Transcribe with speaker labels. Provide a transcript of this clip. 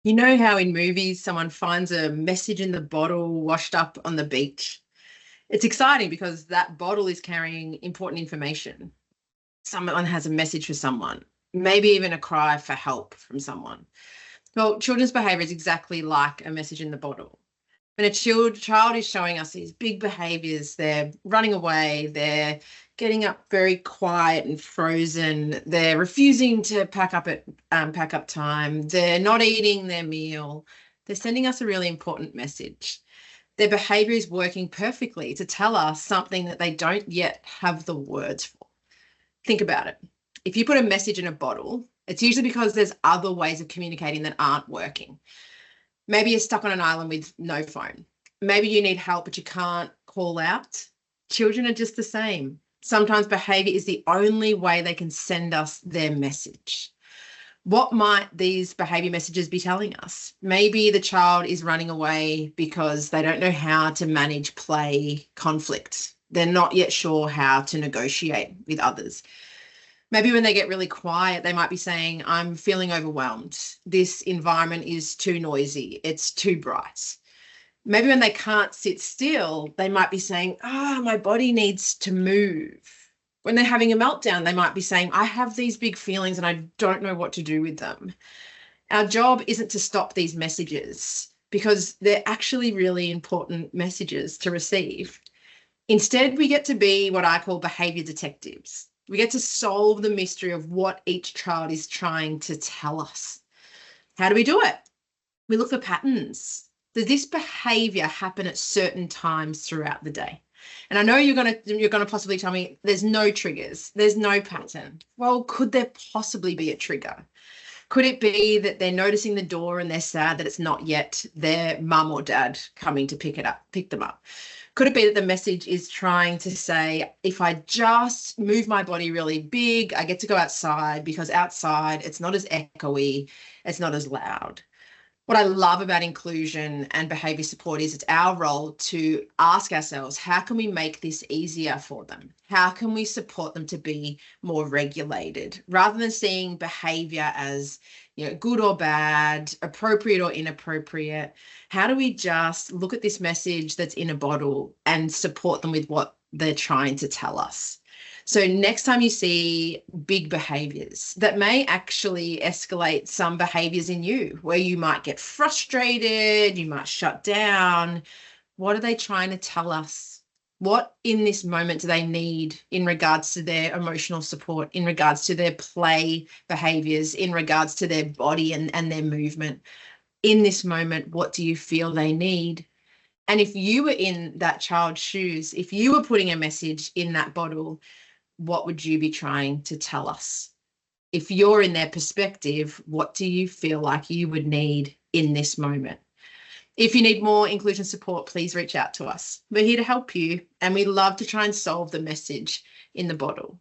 Speaker 1: You know how in movies someone finds a message in the bottle washed up on the beach? It's exciting because that bottle is carrying important information. Someone has a message for someone, maybe even a cry for help from someone. Well, children's behavior is exactly like a message in the bottle. When a child is showing us these big behaviors, they're running away, they're getting up very quiet and frozen, they're refusing to pack up time, they're not eating their meal. They're sending us a really important message. Their behavior is working perfectly to tell us something that they don't yet have the words for. Think about it. If you put a message in a bottle, it's usually because there's other ways of communicating that aren't working. Maybe you're stuck on an island with no phone. Maybe you need help, but you can't call out. Children are just the same. Sometimes behavior is the only way they can send us their message. What might these behavior messages be telling us? Maybe the child is running away because they don't know how to manage play conflict. They're not yet sure how to negotiate with others. Maybe when they get really quiet, they might be saying, I'm feeling overwhelmed. This environment is too noisy. It's too bright. Maybe when they can't sit still, they might be saying, my body needs to move. When they're having a meltdown, they might be saying, I have these big feelings and I don't know what to do with them. Our job isn't to stop these messages because they're actually really important messages to receive. Instead, we get to be what I call behavior detectives. We get to solve the mystery of what each child is trying to tell us. How do we do it? We look for patterns. Does this behavior happen at certain times throughout the day? And I know you're gonna possibly tell me there's no triggers, there's no pattern. Well, could there possibly be a trigger? Could it be that they're noticing the door and they're sad that it's not yet their mum or dad coming to pick them up? Could it be that the message is trying to say, if I just move my body really big, I get to go outside because outside it's not as echoey, it's not as loud. What I love about inclusion and behavior support is it's our role to ask ourselves, how can we make this easier for them? How can we support them to be more regulated rather than seeing behavior as, good or bad, appropriate or inappropriate? How do we just look at this message that's in a bottle and support them with what they're trying to tell us? So next time you see big behaviors that may actually escalate some behaviors in you where you might get frustrated, you might shut down, what are they trying to tell us? What in this moment do they need in regards to their emotional support, in regards to their play behaviors, in regards to their body and their movement? In this moment, what do you feel they need? And if you were in that child's shoes, if you were putting a message in that bottle, what would you be trying to tell us? If you're in their perspective, what do you feel like you would need in this moment? If you need more inclusion support, please reach out to us. We're here to help you, and we love to try and solve the message in the bottle.